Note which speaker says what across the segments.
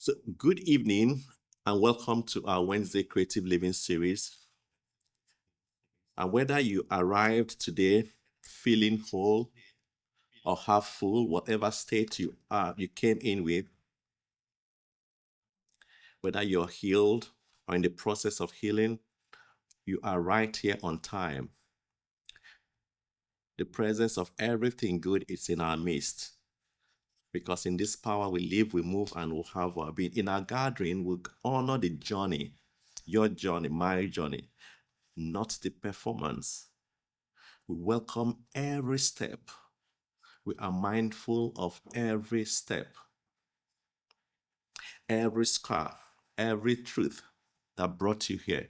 Speaker 1: So, good evening and welcome to our Wednesday Creative Living series. And whether you arrived today feeling whole or half full, whatever state you came in with, whether you're healed or in the process of healing, you are right here on time. The presence of everything good is in our midst. Because in this power we live, we move, and we have our being. In our gathering, we honor the journey, your journey, my journey, not the performance. We welcome every step. We are mindful of every step, every scar, every truth that brought you here.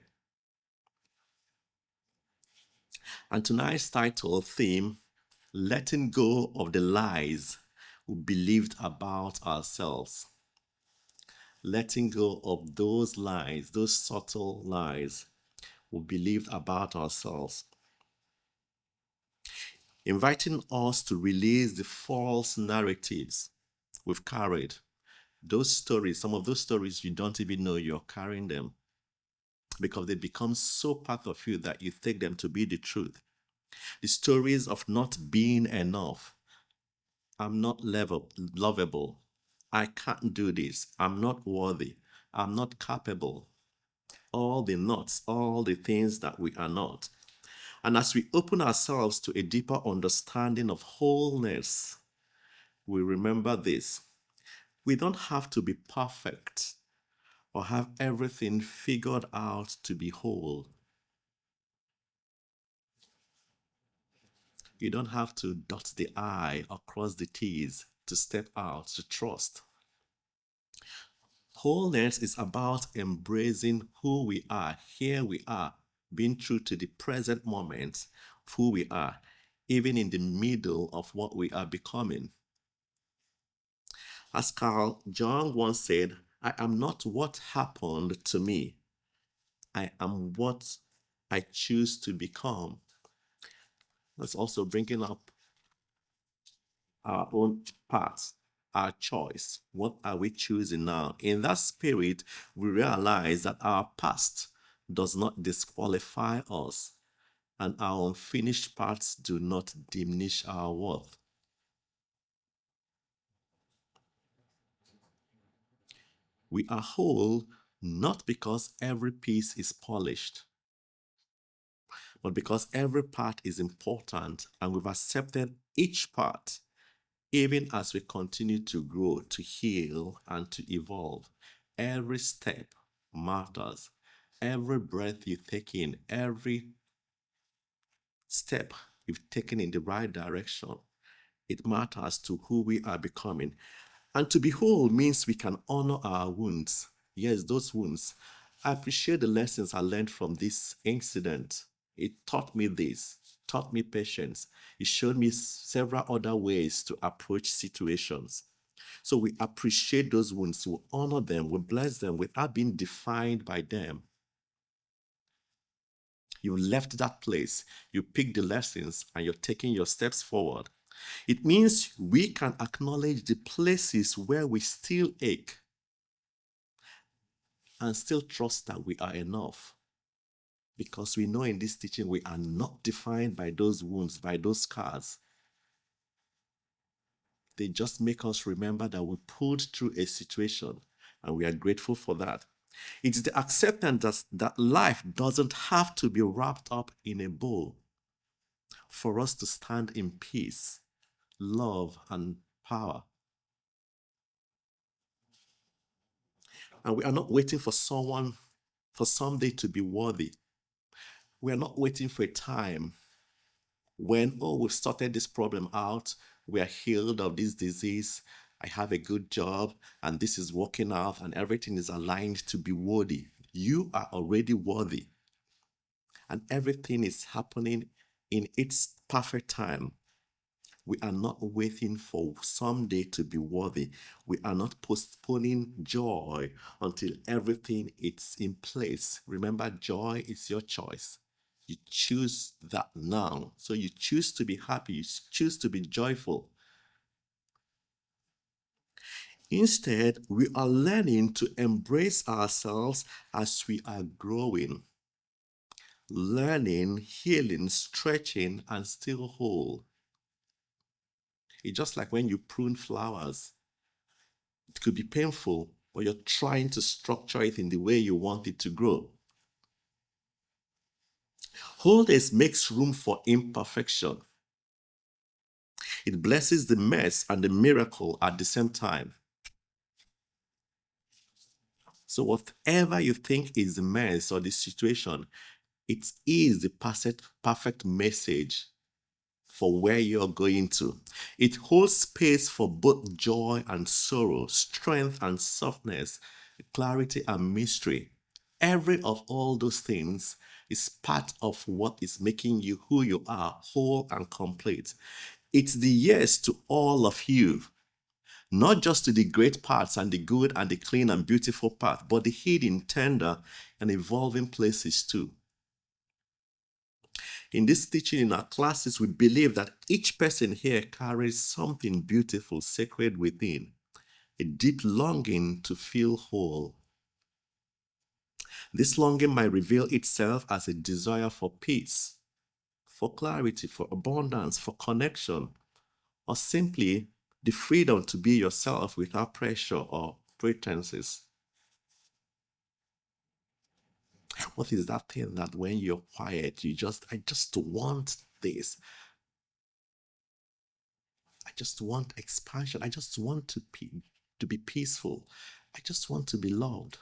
Speaker 1: And tonight's title theme, letting go of the lies we believed about ourselves. Letting go of those lies, those subtle lies we believed about ourselves. Inviting us to release the false narratives we've carried. Those stories, some of those stories, you don't even know you're carrying them because they become so part of you that you take them to be the truth. The stories of not being enough. I'm not lovable. I can't do this. I'm not worthy. I'm not capable. All the nots, all the things that we are not. And as we open ourselves to a deeper understanding of wholeness, we remember this. We don't have to be perfect or have everything figured out to be whole. You don't have to dot the I or cross the T's to step out, to trust. Wholeness is about embracing who we are. Here we are, being true to the present moment of who we are, even in the middle of what we are becoming. As Carl Jung once said, I am not what happened to me. I am what I choose to become. That's also bringing up our own path, our choice. What are we choosing now? In that spirit, we realize that our past does not disqualify us, and our unfinished parts do not diminish our worth. We are whole not because every piece is polished, but because every part is important and we've accepted each part, even as we continue to grow, to heal, and to evolve. Every step matters. Every breath you take in, every step you've taken in the right direction, it matters to who we are becoming. And to be whole means we can honor our wounds. Yes, those wounds. I appreciate the lessons I learned from this incident. It taught me this, taught me patience. It showed me several other ways to approach situations. So we appreciate those wounds, we honor them, we bless them without being defined by them. You left that place, you picked the lessons, and you're taking your steps forward. It means we can acknowledge the places where we still ache and still trust that we are enough. Because we know in this teaching we are not defined by those wounds, by those scars. They just make us remember that we pulled through a situation, and we are grateful for that. It's the acceptance that life doesn't have to be wrapped up in a bow for us to stand in peace, love, and power. And we are not waiting for someday to be worthy. We are not waiting for a time when, oh, we've sorted this problem out, we are healed of this disease, I have a good job, and this is working out, and everything is aligned to be worthy. You are already worthy. And everything is happening in its perfect time. We are not waiting for someday to be worthy. We are not postponing joy until everything is in place. Remember, joy is your choice. You choose that now. So you choose to be happy. You choose to be joyful. Instead, we are learning to embrace ourselves as we are growing, learning, healing, stretching, and still whole. It's just like when you prune flowers. It could be painful, but you're trying to structure it in the way you want it to grow. Wholeness makes room for imperfection. It blesses the mess and the miracle at the same time. So whatever you think is the mess or the situation, it is the perfect message for where you're going to. It holds space for both joy and sorrow, strength and softness, clarity and mystery. Every of all those things is part of what is making you who you are, whole and complete. It's the yes to all of you, not just to the great parts and the good and the clean and beautiful part, but the hidden, tender, and evolving places too. In this teaching in our classes, we believe that each person here carries something beautiful, sacred within, a deep longing to feel whole. This longing might reveal itself as a desire for peace, for clarity, for abundance, for connection, or simply the freedom to be yourself without pressure or pretenses. What is that thing that when you're quiet, I just want this. I just want expansion. I just want to be peaceful. I just want to be loved.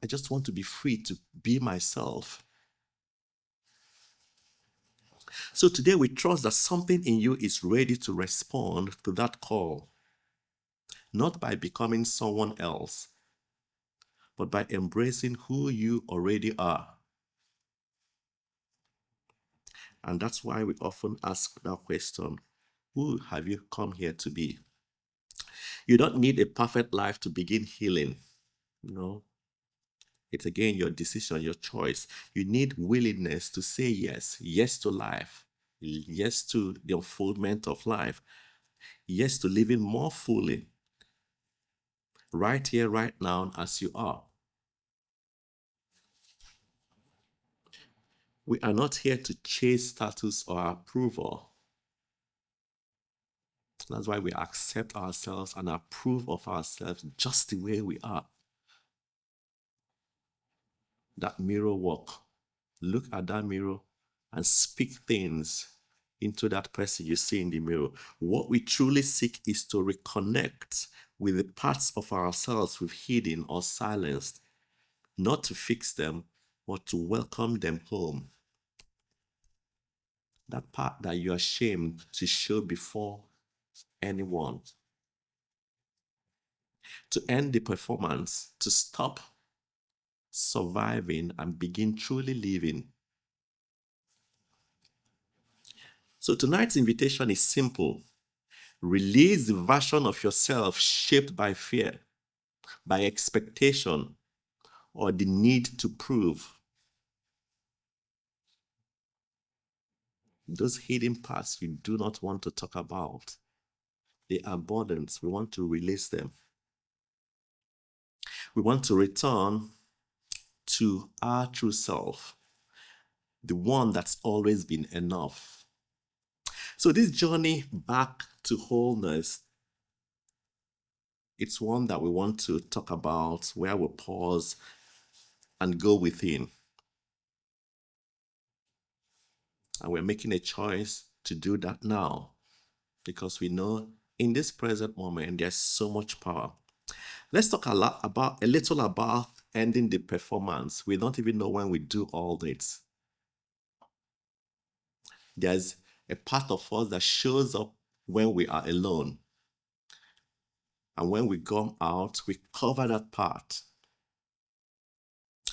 Speaker 1: I just want to be free to be myself. So today we trust that something in you is ready to respond to that call, not by becoming someone else, but by embracing who you already are. And that's why we often ask that question, who have you come here to be? You don't need a perfect life to begin healing. No, it's again your decision, your choice. You need willingness to say yes, yes to life, yes to the unfoldment of life, yes to living more fully, right here, right now, as you are. We are not here to chase status or approval. That's why we accept ourselves and approve of ourselves just the way we are. That mirror walk. Look at that mirror and speak things into that person you see in the mirror. What we truly seek is to reconnect with the parts of ourselves we've hidden or silenced, not to fix them, but to welcome them home. That part that you're ashamed to show before anyone. To end the performance, to stop surviving and begin truly living. So tonight's invitation is simple. Release the version of yourself shaped by fear, by expectation, or the need to prove. Those hidden parts you do not want to talk about, they are burdens. We want to release them. We want to return to our true self, the one that's always been enough. So this journey back to wholeness, it's one that we want to talk about where we pause and go within. And we're making a choice to do that now because we know in this present moment, there's so much power. Let's talk a little about ending the performance. We don't even know when we do all this. There's a part of us that shows up when we are alone. And when we come out, we cover that part.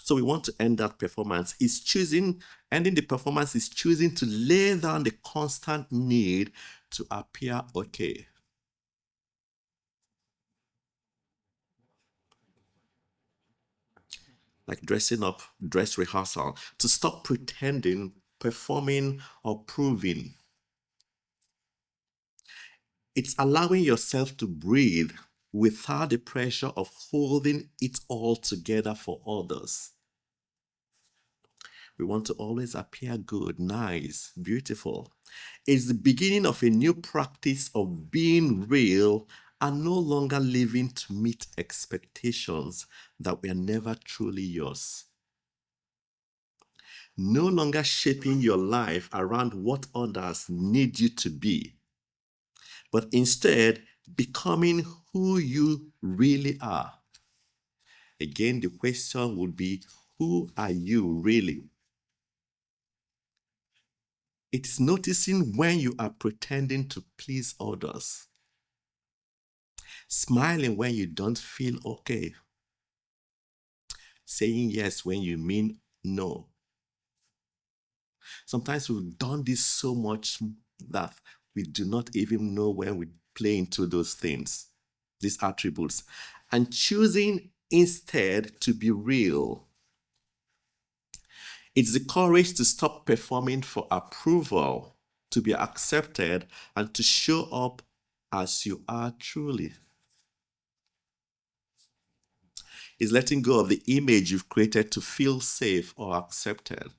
Speaker 1: So we want to end that performance. Ending the performance is choosing to lay down the constant need to appear okay. Like dressing up, dress rehearsal, to stop pretending, performing, or proving. It's allowing yourself to breathe without the pressure of holding it all together for others. We want to always appear good, nice, beautiful. It's the beginning of a new practice of being real and no longer living to meet expectations that were never truly yours. No longer shaping your life around what others need you to be, but instead becoming who you really are. Again, the question would be, who are you really? It's noticing when you are pretending to please others, smiling when you don't feel okay, saying yes when you mean no. Sometimes we've done this so much that we do not even know when we play into those things, these attributes, and choosing instead to be real. It's the courage to stop performing for approval, to be accepted, and to show up as you are truly. It's letting go of the image you've created to feel safe or accepted.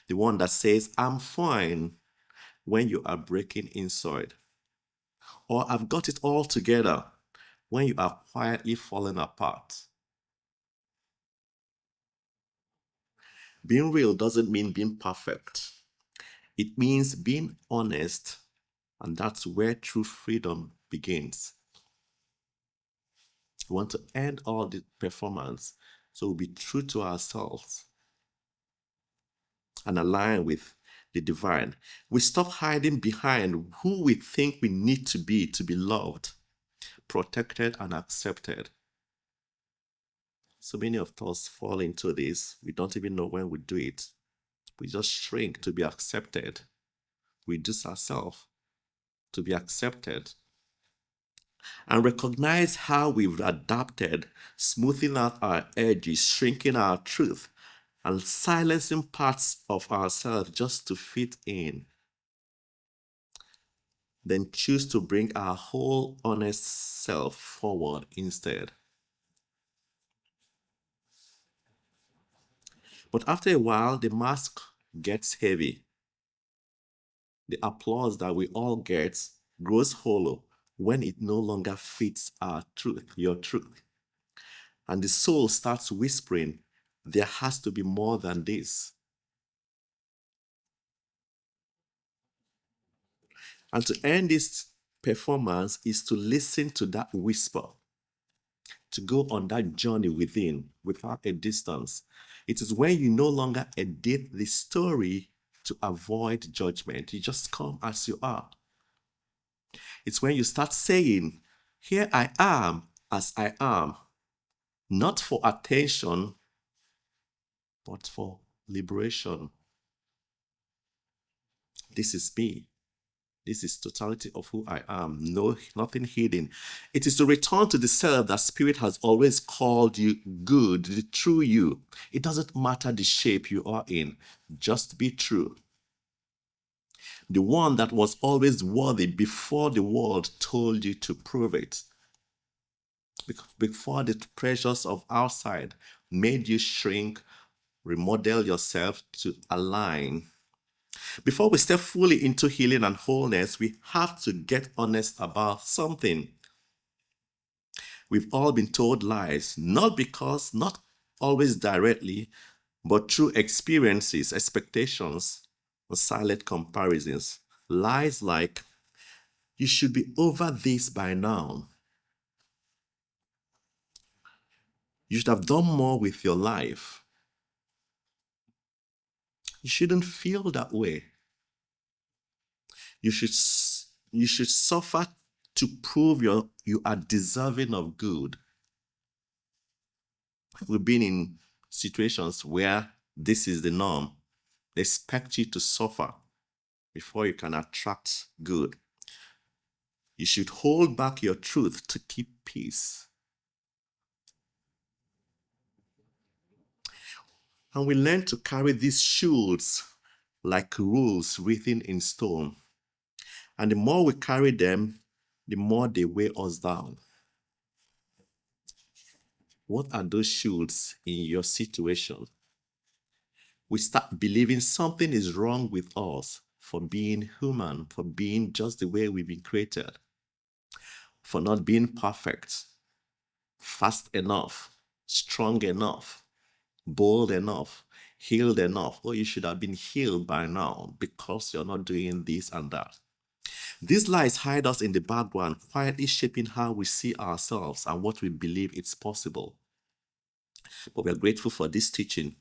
Speaker 1: The one that says, I'm fine, when you are breaking inside. Or I've got it all together, when you are quietly falling apart. Being real doesn't mean being perfect. It means being honest, and that's where true freedom begins. We want to end all the performance, so we'll be true to ourselves and align with the divine. We stop hiding behind who we think we need to be loved, protected, and accepted. So many of us fall into this. We don't even know when we do it. We just shrink to be accepted. We reduce ourselves to be accepted. And recognize how we've adapted, smoothing out our edges, shrinking our truth, and silencing parts of ourselves just to fit in. Then choose to bring our whole honest self forward instead. But after a while, the mask gets heavy. The applause that we all get grows hollow when it no longer fits our truth, your truth. And the soul starts whispering, there has to be more than this. And to end this performance is to listen to that whisper, to go on that journey within without a distance. It is when you no longer edit the story to avoid judgment. You just come as you are. It's when you start saying, here I am as I am, not for attention, but for liberation. This is me. This is totality of who I am. No, nothing hidden. It is to return to the self that spirit has always called you good, the true you. It doesn't matter the shape you are in. Just be true. The one that was always worthy before the world told you to prove it. Before the pressures of outside made you shrink, remodel yourself to align. Before we step fully into healing and wholeness, we have to get honest about something. We've all been told lies, not always directly, but through experiences, expectations, or silent comparisons. Lies like, you should be over this by now. You should have done more with your life. You shouldn't feel that way. You should suffer to prove you are deserving of good. We've been in situations where this is the norm. They expect you to suffer before you can attract good. You should hold back your truth to keep peace. And we learn to carry these shields like rules written in stone. And the more we carry them, the more they weigh us down. What are those shoulds in your situation? We start believing something is wrong with us for being human, for being just the way we've been created, for not being perfect, fast enough, strong enough, bold enough, healed enough. Oh, you should have been healed by now because you're not doing this and that. These lies hide us in the background, quietly shaping how we see ourselves and what we believe is possible. But we're grateful for this teaching.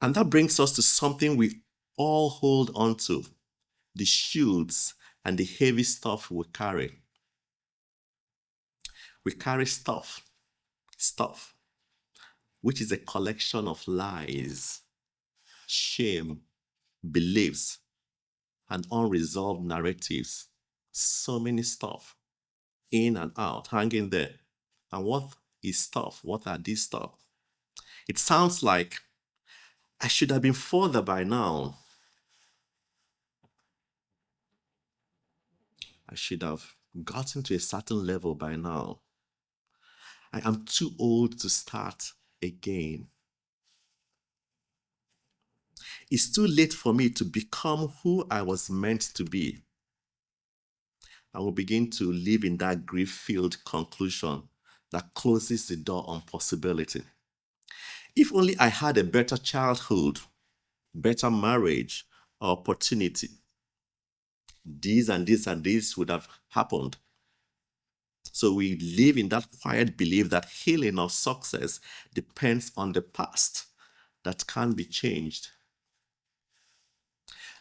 Speaker 1: And that brings us to something we all hold on to, the shields and the heavy stuff we carry. We carry stuff, which is a collection of lies, shame, beliefs, and unresolved narratives. So many stuff, in and out, hanging there. And what is stuff? What are these stuff? It sounds like I should have been further by now. I should have gotten to a certain level by now. I am too old to start again. It's too late for me to become who I was meant to be. I will begin to live in that grief-filled conclusion that closes the door on possibility. If only I had a better childhood, better marriage, or opportunity, this and this and this would have happened. So we live in that quiet belief that healing or success depends on the past that can't be changed.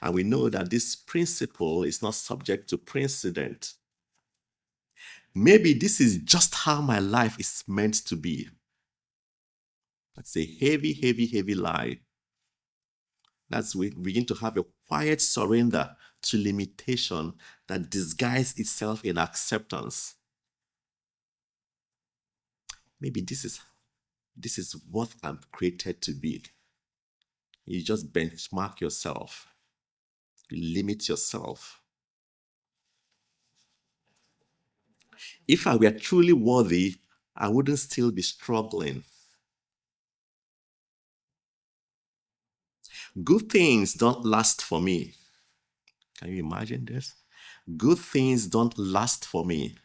Speaker 1: And we know that this principle is not subject to precedent. Maybe this is just how my life is meant to be. That's a heavy, heavy, heavy lie. That's we begin to have a quiet surrender to limitation that disguises itself in acceptance. Maybe this is what I'm created to be. You just benchmark yourself. You limit yourself. If I were truly worthy, I wouldn't still be struggling. Good things don't last for me. Can you imagine this? Good things don't last for me.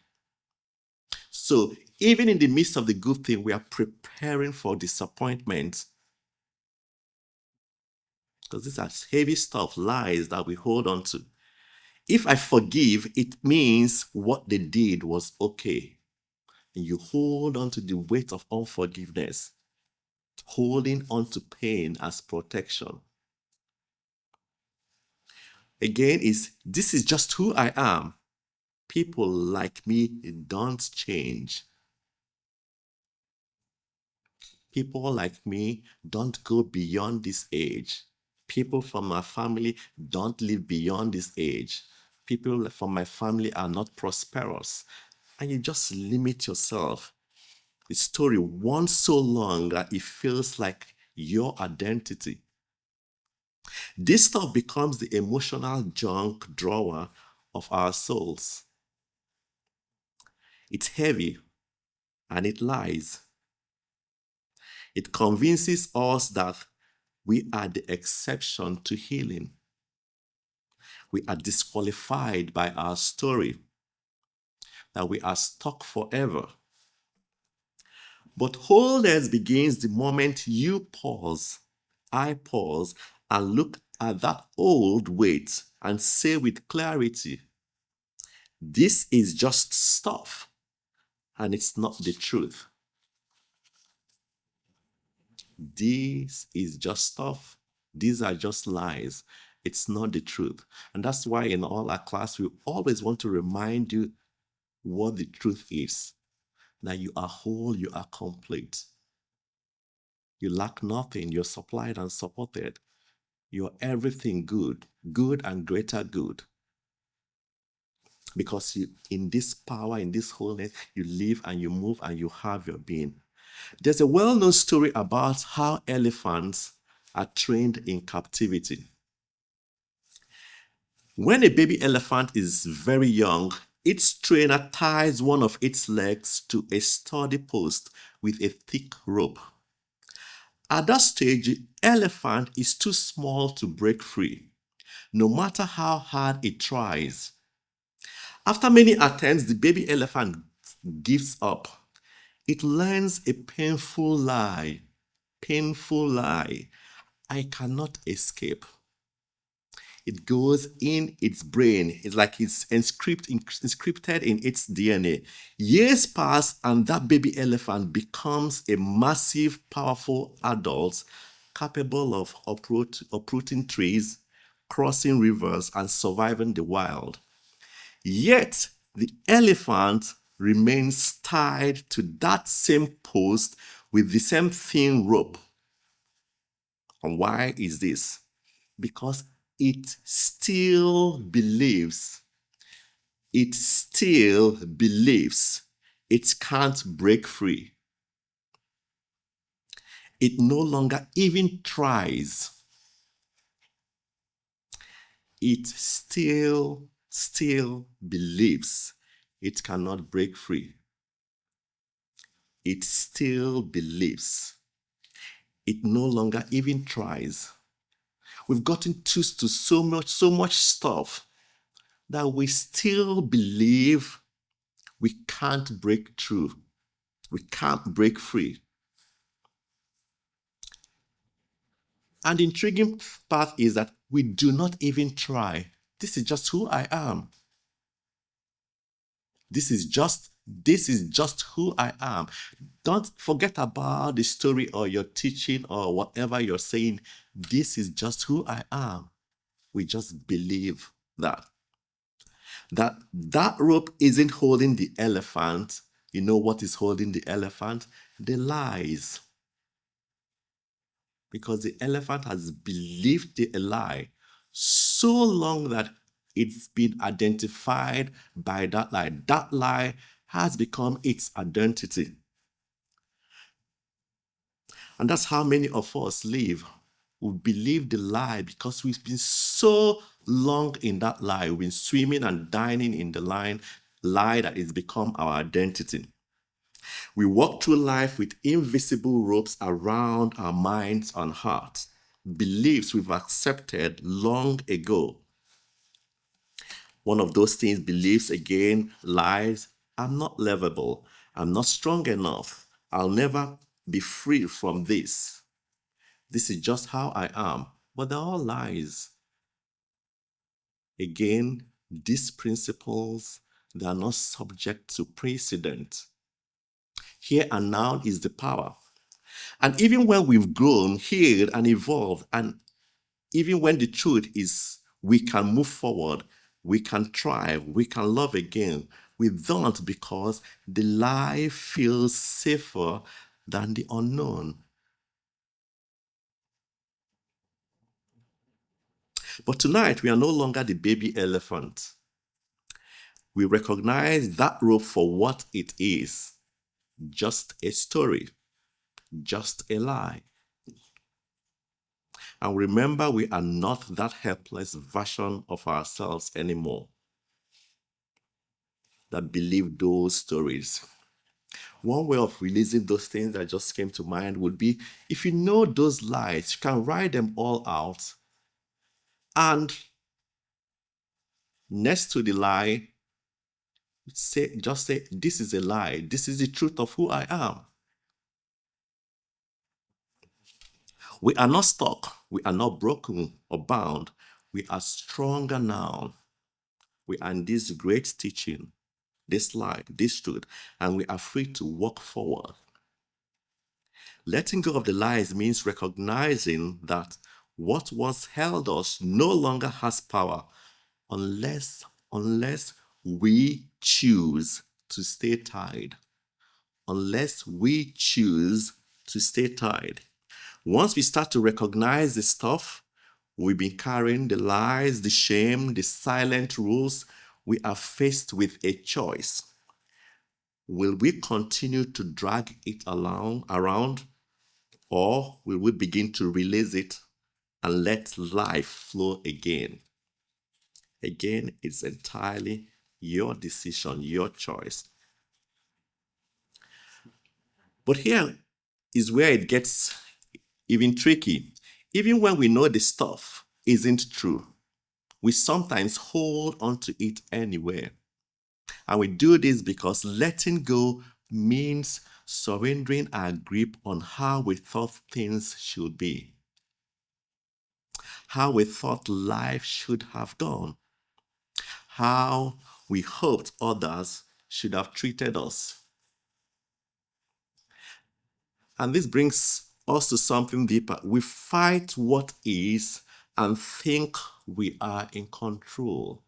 Speaker 1: So even in the midst of the good thing, we are preparing for disappointment. Because these are heavy stuff, lies that we hold on to. If I forgive, it means what they did was okay. And you hold on to the weight of unforgiveness, holding on to pain as protection. Again, this is just who I am. People like me don't change. People like me don't go beyond this age. People from my family don't live beyond this age. People from my family are not prosperous. And you just limit yourself. The story runs so long that it feels like your identity. This stuff becomes the emotional junk drawer of our souls. It's heavy and it lies. It convinces us that we are the exception to healing. We are disqualified by our story, that we are stuck forever. But wholeness begins the moment you pause, I pause, and look at that old weight and say with clarity, this is just stuff, and it's not the truth. This is just stuff. These are just lies. It's not the truth. And that's why in all our class, we always want to remind you what the truth is. That you are whole, you are complete. You lack nothing. You're supplied and supported. You're everything good, good and greater good. Because you, in this power, in this wholeness, you live and you move and you have your being. There's a well-known story about how elephants are trained in captivity. When a baby elephant is very young, its trainer ties one of its legs to a sturdy post with a thick rope. At that stage, the elephant is too small to break free, no matter how hard it tries. After many attempts, the baby elephant gives up. It learns a painful lie. Painful lie. I cannot escape. It goes in its brain. It's like it's inscripted in its DNA. Years pass, and that baby elephant becomes a massive, powerful adult capable of uprooting trees, crossing rivers, and surviving the wild. Yet, the elephant remains tied to that same post with the same thin rope. And why is this? Because it still believes it can't break free. It no longer even tries. It still believes it cannot break free. It still believes. It no longer even tries. We've gotten used to so much stuff that we still believe we can't break through. We can't break free. And the intriguing part is that we do not even try. This is just who I am. This is just who I am. Don't forget about the story or your teaching or whatever you're saying. This is just who I am. We just believe that. That rope isn't holding the elephant. You know what is holding the elephant? The lies. Because the elephant has believed a lie so long that it's been identified by that lie. That lie has become its identity. And that's how many of us live. We believe the lie because we've been so long in that lie. We've been swimming and dining in the lie that has become our identity. We walk through life with invisible ropes around our minds and hearts, beliefs we've accepted long ago. One of those things, beliefs again, lies. I'm not lovable. I'm not strong enough. I'll never be free from this. This is just how I am. But they're all lies. Again, these principles, they are not subject to precedent. Here and now is the power. And even when we've grown, healed, and evolved, and even when the truth is we can move forward, we can try, we can love again, we don't because the lie feels safer than the unknown. But tonight, we are no longer the baby elephant. We recognize that rope for what it is, just a story, just a lie. And remember, we are not that helpless version of ourselves anymore that believe those stories. One way of releasing those things that just came to mind would be if you know those lies, you can write them all out. And next to the lie, just say, this is a lie. This is the truth of who I am. We are not stuck. We are not broken or bound. We are stronger now. We are in this great teaching, this light, this truth, and we are free to walk forward. Letting go of the lies means recognizing that what once held us no longer has power unless we choose to stay tied. Unless we choose to stay tied. Once we start to recognize the stuff we've been carrying, the lies, the shame, the silent rules, we are faced with a choice. Will we continue to drag it around, or will we begin to release it and let life flow again? Again, it's entirely your decision, your choice. But here is where it gets even tricky. Even when we know the stuff isn't true, we sometimes hold on to it anyway. And we do this because letting go means surrendering our grip on how we thought things should be, how we thought life should have gone, how we hoped others should have treated us. And this brings us to something deeper. We fight what is and think we are in control.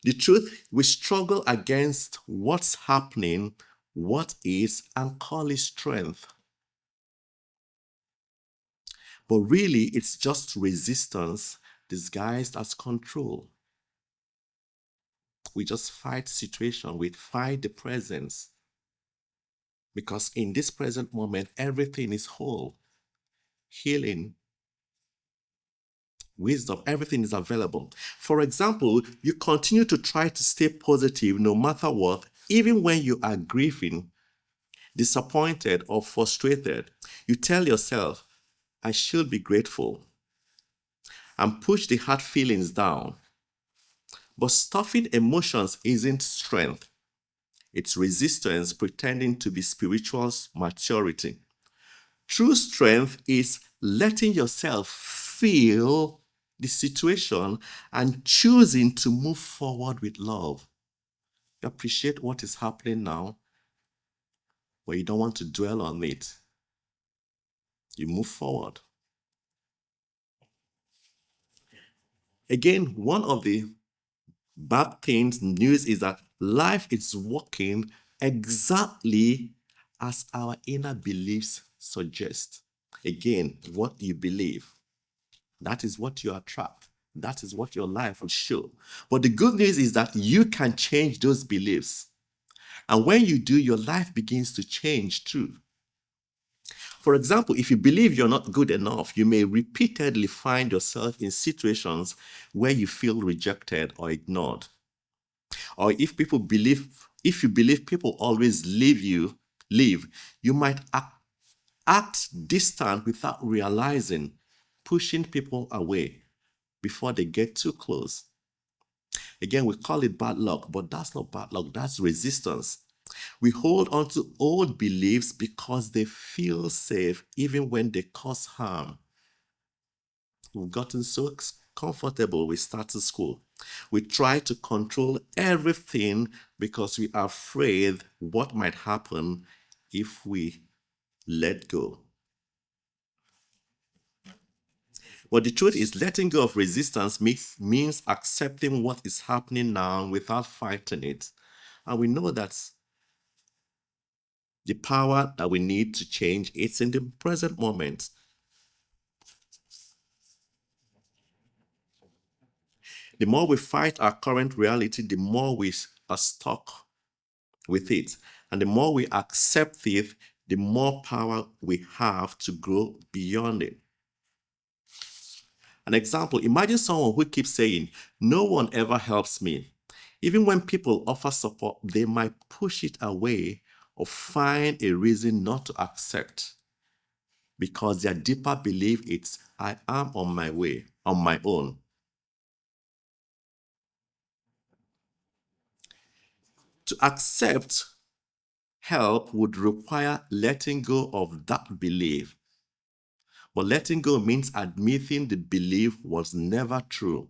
Speaker 1: The truth, we struggle against what's happening, what is, and call it strength. But really, it's just resistance disguised as control. We just fight situation, we fight the presence. Because in this present moment, everything is whole. Healing, wisdom, everything is available. For example, you continue to try to stay positive no matter what, even when you are grieving, disappointed, or frustrated. You tell yourself, I should be grateful, and push the hard feelings down. But stuffing emotions isn't strength. It's resistance pretending to be spiritual maturity. True strength is letting yourself feel the situation and choosing to move forward with love. You appreciate what is happening now, but you don't want to dwell on it. You move forward. Again, one of the bad things, news is that life is working exactly as our inner beliefs suggest. Again, what you believe, that is what you attract. That is what your life will show. But the good news is that you can change those beliefs. And when you do, your life begins to change too. For example, if you believe you're not good enough, you may repeatedly find yourself in situations where you feel rejected or ignored. Or if you believe people always leave, you might act distant without realizing, pushing people away before they get too close. Again, we call it bad luck, but that's not bad luck, that's resistance. We hold on to old beliefs because they feel safe even when they cause harm. We've gotten so comfortable with status quo. We try to control everything because we are afraid what might happen if we let go. But the truth is, letting go of resistance means accepting what is happening now without fighting it. And we know that the power that we need to change, it's in the present moment. The more we fight our current reality, the more we are stuck with it. And the more we accept it, the more power we have to grow beyond it. An example, imagine someone who keeps saying, no one ever helps me. Even when people offer support, they might push it away or find a reason not to accept because their deeper belief is, I am on my way, on my own. To accept help would require letting go of that belief. But letting go means admitting the belief was never true.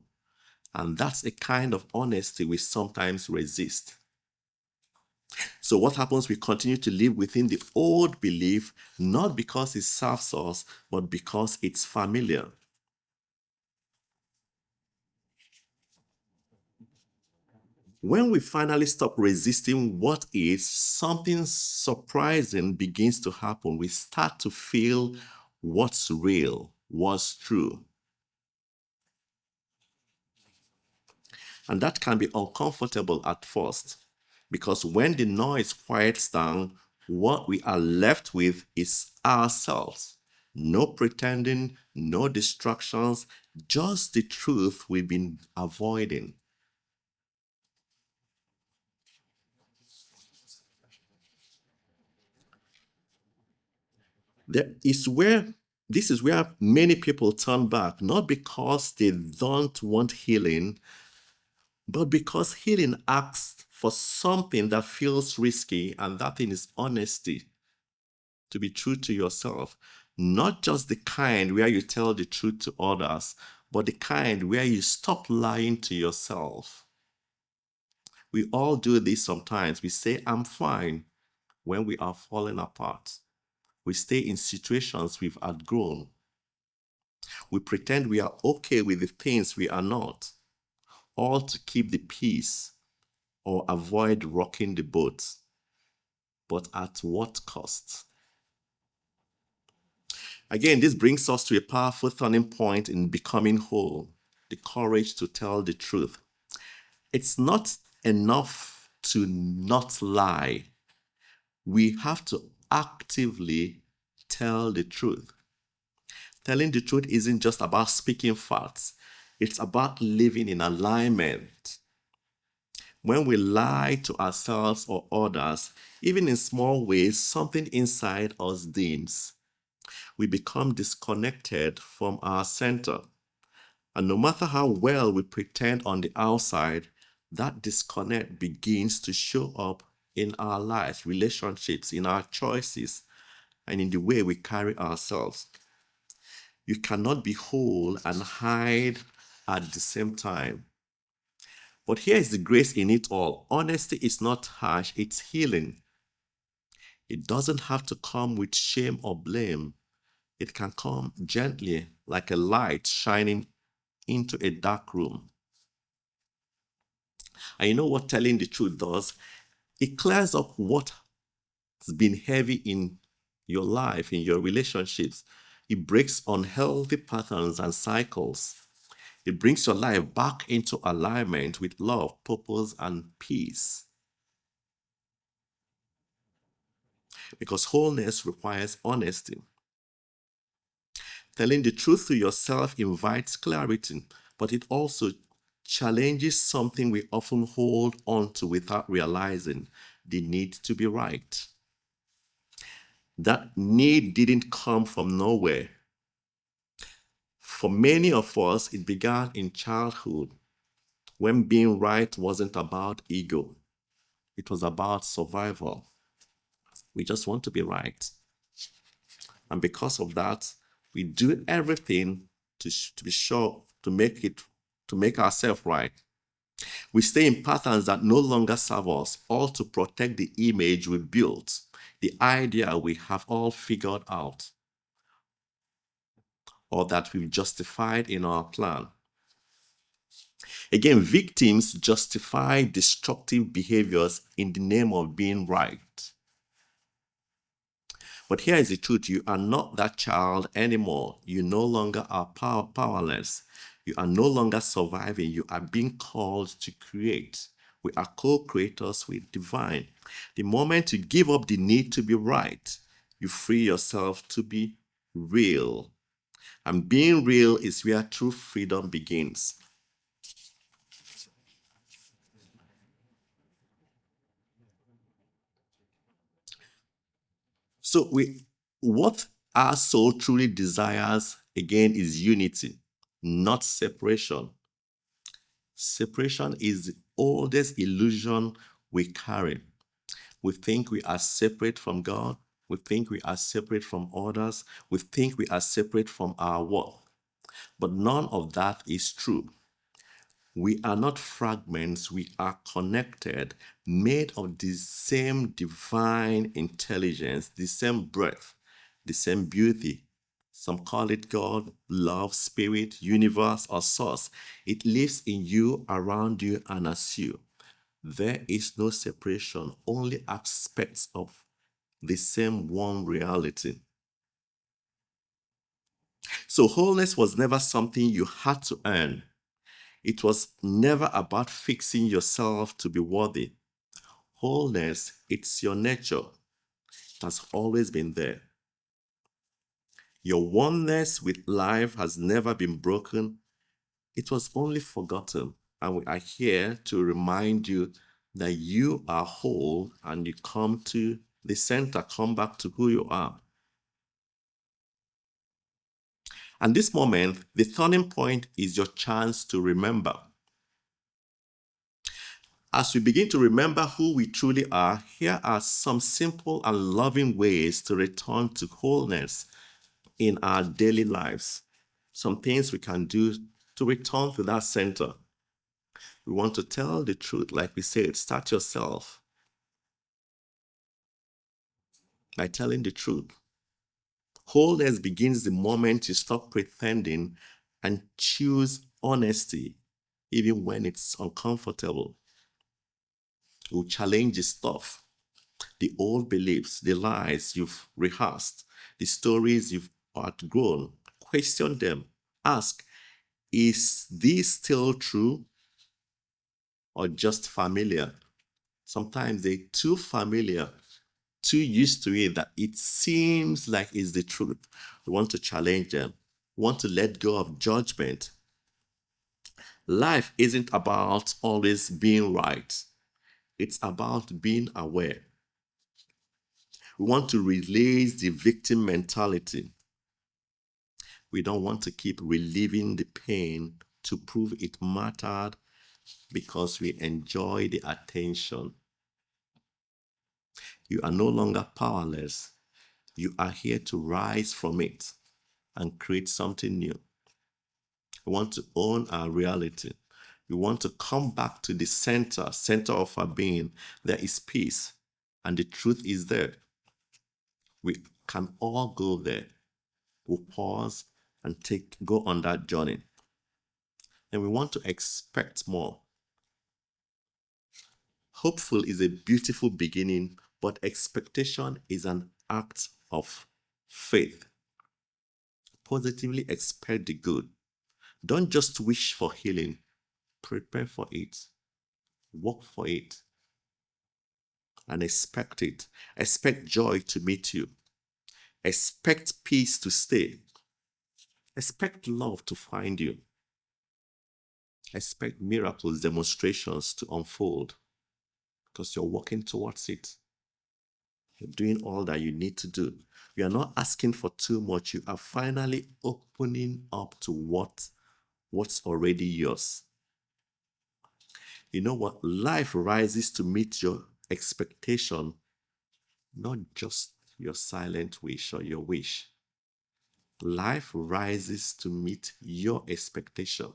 Speaker 1: And that's a kind of honesty we sometimes resist. So what happens? We continue to live within the old belief, not because it serves us, but because it's familiar. When we finally stop resisting what is, something surprising begins to happen. We start to feel what's real, what's true. And that can be uncomfortable at first, because when the noise quiets down, what we are left with is ourselves. No pretending, no distractions, just the truth we've been avoiding. There is where this is where many people turn back, not because they don't want healing, but because healing asks for something that feels risky, and that thing is honesty. To be true to yourself, not just the kind where you tell the truth to others, but the kind where you stop lying to yourself. We all do this sometimes. We say, I'm fine, when we are falling apart. We stay in situations we've outgrown. We pretend we are okay with the things we are not, all to keep the peace or avoid rocking the boat. But at what cost? Again, this brings us to a powerful turning point in becoming whole, the courage to tell the truth. It's not enough to not lie. We have to actively tell the truth. Telling the truth isn't just about speaking facts, it's about living in alignment. When we lie to ourselves or others, even in small ways, something inside us dims. We become disconnected from our center. And no matter how well we pretend on the outside, that disconnect begins to show up in our lives, relationships, in our choices, and in the way we carry ourselves. You cannot be whole and hide at the same time. But here is the grace in it all. Honesty is not harsh, it's healing. It doesn't have to come with shame or blame. It can come gently, like a light shining into a dark room. And you know what telling the truth does? It clears up what's been heavy in your life, in your relationships. It breaks unhealthy patterns and cycles. It brings your life back into alignment with love, purpose, and peace. Because wholeness requires honesty. Telling the truth to yourself invites clarity, but it also challenges something we often hold on to without realizing: the need to be right. That need didn't come from nowhere. For many of us, it began in childhood when being right wasn't about ego, it was about survival. We just want to be right. And because of that, we do everything to be sure to make ourselves right. We stay in patterns that no longer serve us, all to protect the image we built, the idea we have all figured out, or that we've justified in our plan. Again, victims justify destructive behaviors in the name of being right. But here is the truth: you are not that child anymore. You no longer are powerless. You are no longer surviving. You are being called to create. We are co-creators with divine. The moment you give up the need to be right, you free yourself to be real. And being real is where true freedom begins. So what our soul truly desires, again, is unity, not separation. Separation is the oldest illusion we carry. We think we are separate from God. We think we are separate from others. We think we are separate from our world. But none of that is true. We are not fragments, we are connected, made of the same divine intelligence, the same breath, the same beauty. Some call it God, love, spirit, universe, or source. It lives in you, around you, and as you. There is no separation, only aspects of the same one reality. So, wholeness was never something you had to earn. It was never about fixing yourself to be worthy. Wholeness, it's your nature. It has always been there. Your oneness with life has never been broken. It was only forgotten. And we are here to remind you that you are whole and you come to the center, come back to who you are. And this moment, the turning point is your chance to remember. As we begin to remember who we truly are, here are some simple and loving ways to return to wholeness in our daily lives. Some things we can do to return to that center. We want to tell the truth, like we said, start yourself by telling the truth. Wholeness begins the moment you stop pretending and choose honesty, even when it's uncomfortable. We'll challenge the stuff, the old beliefs, the lies you've rehearsed, the stories you've outgrown. Question them. Ask, is this still true or just familiar? Sometimes they're too familiar, too used to it that it seems like it's the truth. We want to challenge them. We want to let go of judgment. Life isn't about always being right. It's about being aware. We want to release the victim mentality. We don't want to keep reliving the pain to prove it mattered because we enjoy the attention. You are no longer powerless. You are here to rise from it and create something new. We want to own our reality. We want to come back to the center of our being. There is peace, and the truth is there. We can all go there. We'll pause and go on that journey. And we want to expect more. Hopeful is a beautiful beginning, but expectation is an act of faith. Positively expect the good. Don't just wish for healing. Prepare for it. Work for it. And expect it. Expect joy to meet you. Expect peace to stay. Expect love to find you. Expect miracles, demonstrations to unfold because you're working towards it. You're doing all that you need to do. You are not asking for too much. You are finally opening up to what's already yours. You know what? Life rises to meet your expectation, not just your silent wish or your wish. Life rises to meet your expectation,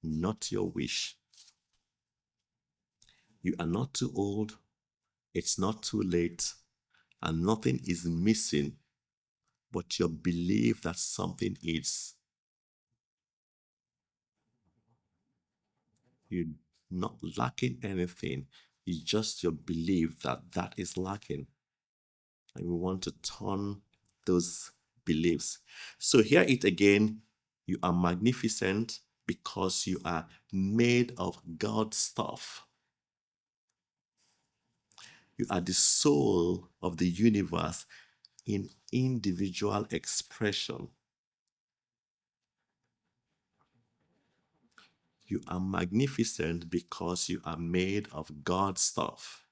Speaker 1: not your wish. You are not too old. It's not too late. And nothing is missing but your belief that something is. You're not lacking anything. It's just your belief that that is lacking. And we want to turn those beliefs. So hear it again. You are magnificent because you are made of God's stuff. You are the soul of the universe in individual expression. You are magnificent because you are made of God's stuff.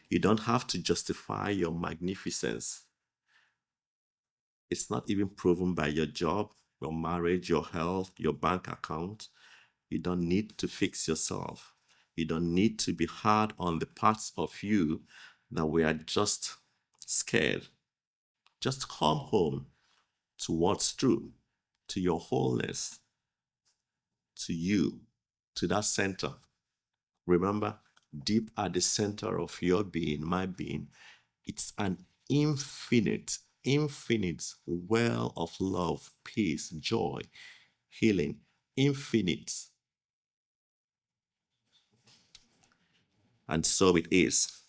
Speaker 1: You don't have to justify your magnificence. It's not even proven by your job, your marriage, your health, your bank account. You don't need to fix yourself. You don't need to be hard on the parts of you that we are just scared. Just come home to what's true, to your wholeness, to you, to that center. Remember, deep at the center of your being, my being, it's an infinite well of love, peace, joy, healing, infinite. And so it is.